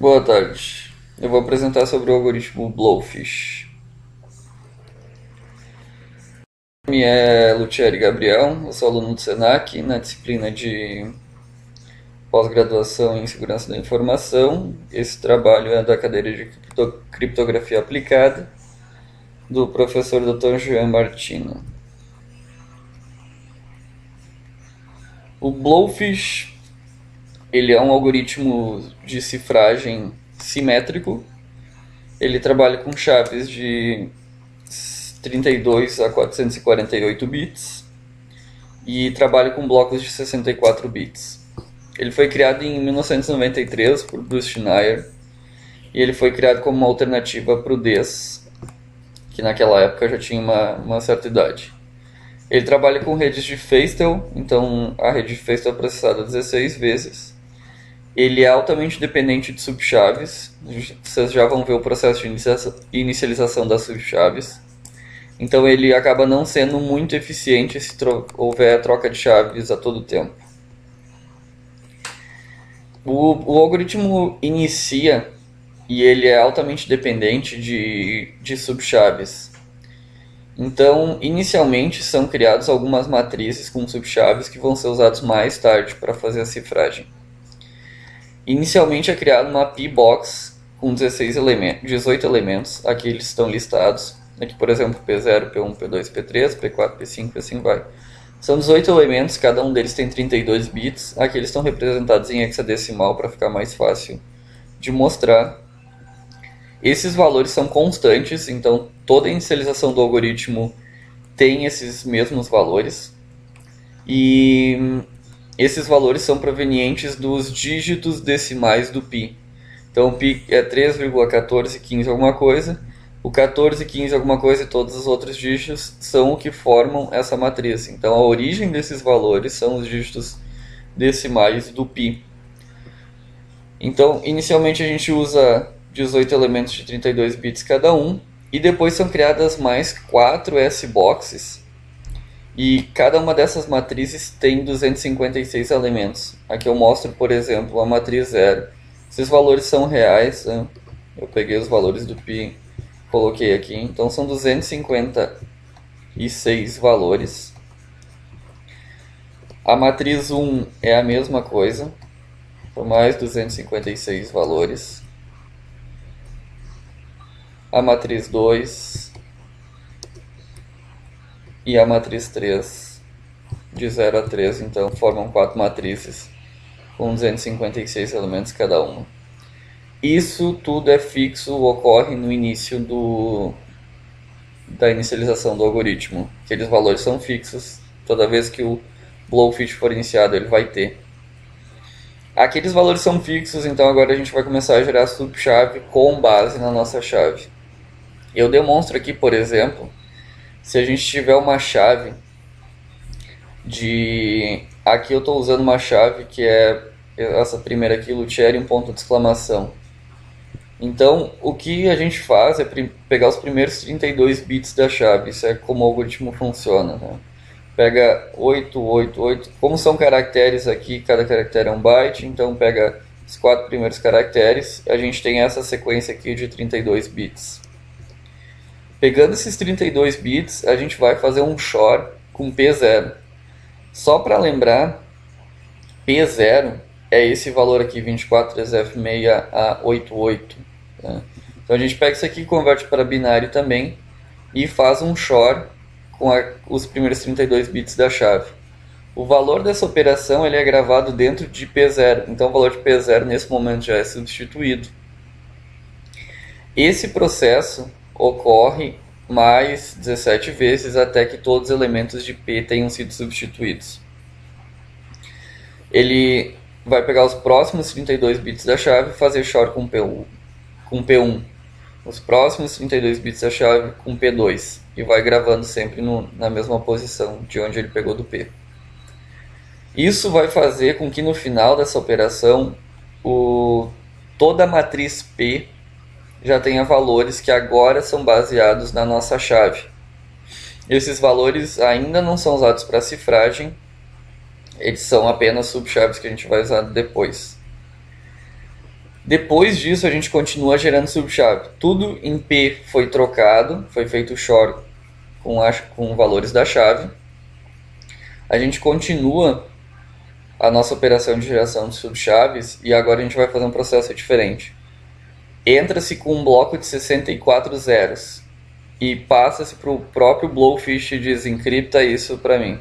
Boa tarde. Eu vou apresentar sobre o algoritmo Blowfish. Meu nome é Lucieri Gabriel, eu sou aluno do Senac na disciplina de pós-graduação em segurança da informação. Esse trabalho é da cadeira de criptografia aplicada do professor Dr. Jean Martino. O Blowfish ele é um algoritmo de cifragem simétrico. Ele trabalha com chaves de 32 a 448 bits e trabalha com blocos de 64 bits. Ele foi criado em 1993 por Bruce Schneier e ele foi criado como uma alternativa para o DES, que naquela época já tinha uma certa idade. Ele trabalha com redes de Feistel, então a rede de Feistel é processada 16 vezes. Ele é altamente dependente de subchaves, vocês já vão ver o processo de inicialização das subchaves. Então ele acaba não sendo muito eficiente se houver troca de chaves a todo tempo. O algoritmo inicia e ele é altamente dependente de subchaves. Então, inicialmente são criadas algumas matrizes com subchaves que vão ser usadas mais tarde para fazer a cifragem. Inicialmente é criada uma P-Box com 18 elementos, aqui eles estão listados. Aqui, por exemplo, P0, P1, P2, P3, P4, P5 e assim vai. São 18 elementos, cada um deles tem 32 bits. Aqui eles estão representados em hexadecimal para ficar mais fácil de mostrar. Esses valores são constantes, então toda a inicialização do algoritmo tem esses mesmos valores. E esses valores são provenientes dos dígitos decimais do π. Então o π é 3,1415 alguma coisa. O 14, 15 alguma coisa e todos os outros dígitos são o que formam essa matriz. Então a origem desses valores são os dígitos decimais do π. Então inicialmente a gente usa 18 elementos de 32 bits cada um. E depois são criadas mais 4 S-boxes. E cada uma dessas matrizes tem 256 elementos. Aqui eu mostro, por exemplo, a matriz 0. Esses valores são reais. Né? Eu peguei os valores do π, coloquei aqui. Então são 256 valores. A matriz 1 é a mesma coisa. São mais 256 valores. A matriz 2 e a matriz 3, de 0 a 3, então formam 4 matrizes com 256 elementos cada uma. Isso tudo é fixo, ocorre no início da inicialização do algoritmo. Aqueles valores são fixos, toda vez que o Blowfish for iniciado ele vai ter. Aqueles valores são fixos, então agora a gente vai começar a gerar subchave com base na nossa chave. Eu demonstro aqui, por exemplo, se a gente tiver uma chave de... Aqui eu estou usando uma chave que é essa primeira aqui, Lucieri, um ponto de exclamação. Então, o que a gente faz é pegar os primeiros 32 bits da chave. Isso é como o algoritmo funciona. Né? Pega 888, como são caracteres aqui, cada caractere é um byte, então pega os 4 primeiros caracteres. A gente tem essa sequência aqui de 32 bits. Pegando esses 32 bits, a gente vai fazer um XOR com P0. Só para lembrar, P0 é esse valor aqui, 243F6A88. Tá? Então a gente pega isso aqui, converte para binário também e faz um XOR com os primeiros 32 bits da chave. O valor dessa operação ele é gravado dentro de P0, então o valor de P0 nesse momento já é substituído. Esse processo ocorre mais 17 vezes até que todos os elementos de P tenham sido substituídos. Ele vai pegar os próximos 32 bits da chave e fazer XOR com P1. Os próximos 32 bits da chave com P2. E vai gravando sempre na mesma posição de onde ele pegou do P. Isso vai fazer com que no final dessa operação toda a matriz P já tenha valores que agora são baseados na nossa chave. Esses valores ainda não são usados para cifragem, eles são apenas subchaves que a gente vai usar depois. Depois disso, a gente continua gerando subchave. Tudo em P foi trocado, foi feito o XOR com valores da chave. A gente continua a nossa operação de geração de subchaves e agora a gente vai fazer um processo diferente. Entra-se com um bloco de 64 zeros e passa-se para o próprio Blowfish e diz: encripta isso para mim.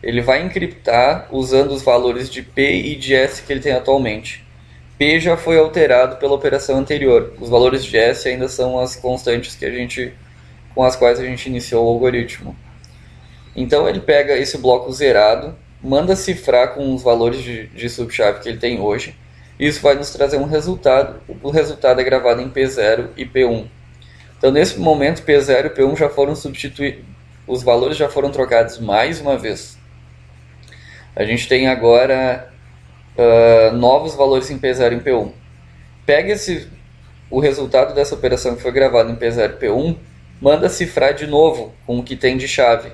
Ele vai encriptar usando os valores de P e de S que ele tem atualmente. P já foi alterado pela operação anterior. Os valores de S ainda são as constantes com as quais a gente iniciou o algoritmo. Então ele pega esse bloco zerado, manda cifrar com os valores de subchave que ele tem hoje. Isso vai nos trazer um resultado. O resultado é gravado em P0 e P1. Então nesse momento P0 e P1 já foram substituídos. Os valores já foram trocados mais uma vez. A gente tem agora novos valores em P0 e em P1. Pega o resultado dessa operação que foi gravado em P0 e P1, manda cifrar de novo com o que tem de chave.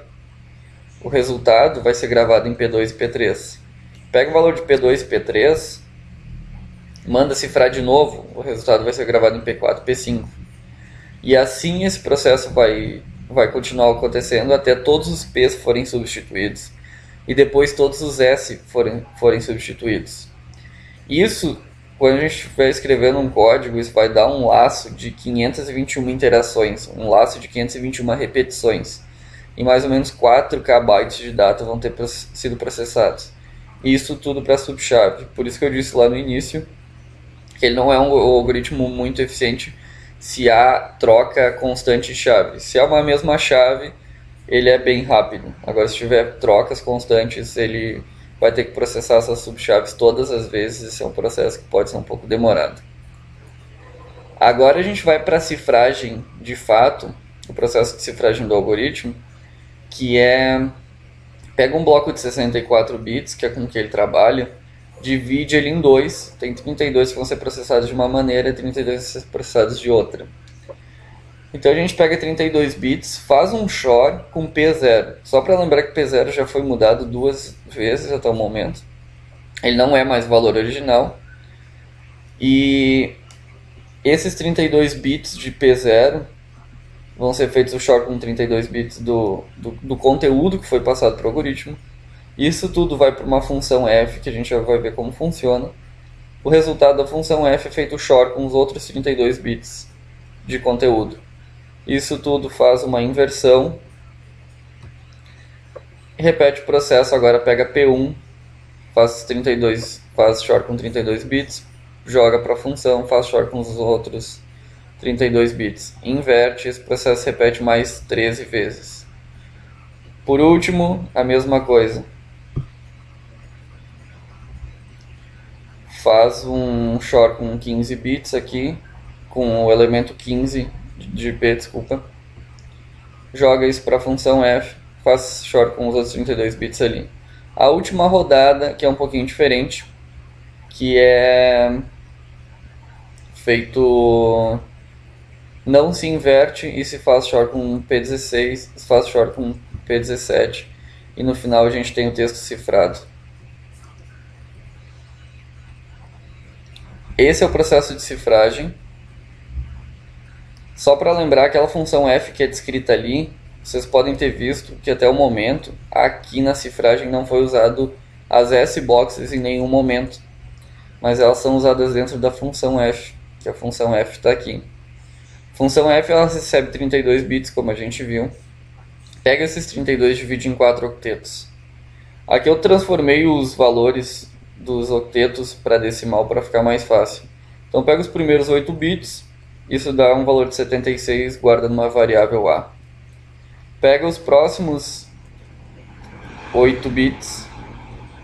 O resultado vai ser gravado em P2 e P3. Pega o valor de P2 e P3, manda cifrar de novo, o resultado vai ser gravado em P4 e P5. E assim esse processo vai continuar acontecendo até todos os P's forem substituídos e depois todos os S forem substituídos. Isso, quando a gente estiver escrevendo um código, isso vai dar um laço de 521 interações, um laço de 521 repetições. E mais ou menos 4K bytes de data vão ter sido processados. Isso tudo para subchave. Por isso que eu disse lá no início que ele não é um algoritmo muito eficiente se há troca constante de chave. Se há uma mesma chave, ele é bem rápido. Agora, se tiver trocas constantes, ele vai ter que processar essas subchaves todas as vezes. Esse é um processo que pode ser um pouco demorado. Agora a gente vai para a cifragem de fato, o processo de cifragem do algoritmo, que pega um bloco de 64 bits, que é com que ele trabalha, divide ele em dois, tem 32 que vão ser processados de uma maneira e 32 vão ser processados de outra. Então a gente pega 32 bits, faz um XOR com P0. Só para lembrar que P0 já foi mudado 2 vezes até o momento. Ele não é mais o valor original. E esses 32 bits de P0 vão ser feitos o XOR com 32 bits do conteúdo que foi passado para o algoritmo. Isso tudo vai para uma função f, que a gente já vai ver como funciona. O resultado da função f é feito o XOR com os outros 32 bits de conteúdo. Isso tudo faz uma inversão. Repete o processo, agora pega P1, faz XOR com 32 bits, joga para a função, faz XOR com os outros 32 bits. Inverte, esse processo repete mais 13 vezes. Por último, a mesma coisa. Faz um XOR com 15 bits aqui, com o elemento 15 de P, desculpa. Joga isso para a função f, faz XOR com os outros 32 bits ali. A última rodada, que é um pouquinho diferente, que é feito... não se inverte e se faz XOR com P16, se faz XOR com P17 e no final a gente tem o texto cifrado. Esse é o processo de cifragem. Só para lembrar, aquela função f que é descrita ali, vocês podem ter visto que até o momento, aqui na cifragem não foi usado as S-boxes em nenhum momento, mas elas são usadas dentro da função f, que a função f está aqui. A função f ela recebe 32 bits, como a gente viu. Pega esses 32 e divide em 4 octetos. Aqui eu transformei os valores dos octetos para decimal para ficar mais fácil. Então pega os primeiros 8 bits, isso dá um valor de 76, guarda numa variável A. Pega os próximos 8 bits,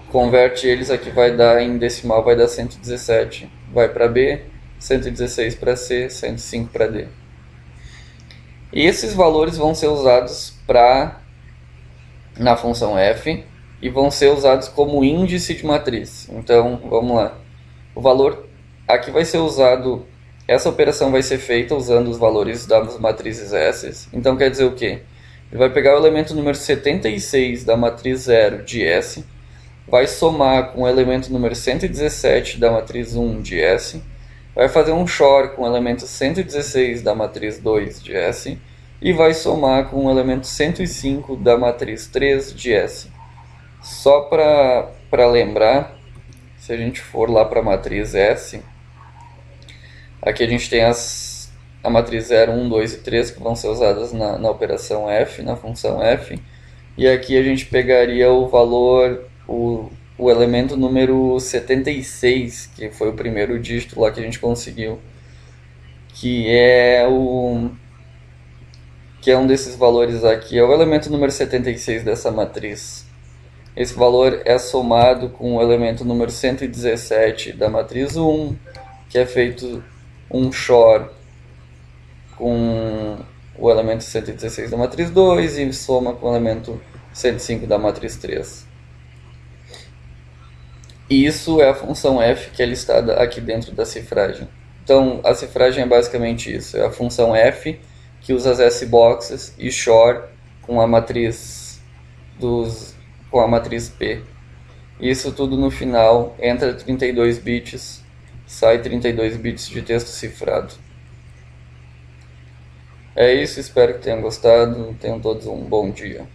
converte eles, aqui vai dar em decimal, vai dar 117, vai para B, 116 para C, 105 para D. E esses valores vão ser usados na função f e vão ser usados como índice de matriz. Então, vamos lá. O valor aqui vai ser usado, essa operação vai ser feita usando os valores das matrizes S. Então, quer dizer o quê? Ele vai pegar o elemento número 76 da matriz 0 de S, vai somar com o elemento número 117 da matriz 1 de S, vai fazer um XOR com o elemento 116 da matriz 2 de S e vai somar com o elemento 105 da matriz 3 de S. Só para lembrar, se a gente for lá para a matriz S, aqui a gente tem a matriz 0, 1, 2 e 3 que vão ser usadas na operação F, na função F. E aqui a gente pegaria o valor, o elemento número 76, que foi o primeiro dígito lá que a gente conseguiu, que é um desses valores aqui, é o elemento número 76 dessa matriz. Esse valor é somado com o elemento número 117 da matriz 1, que é feito um XOR com o elemento 116 da matriz 2 e soma com o elemento 105 da matriz 3. E isso é a função f que é listada aqui dentro da cifragem. Então, a cifragem é basicamente isso. É a função f que usa as S-boxes e XOR com a matriz P. Isso tudo no final entra 32 bits, sai 32 bits de texto cifrado. É isso, espero que tenham gostado. Tenham todos um bom dia.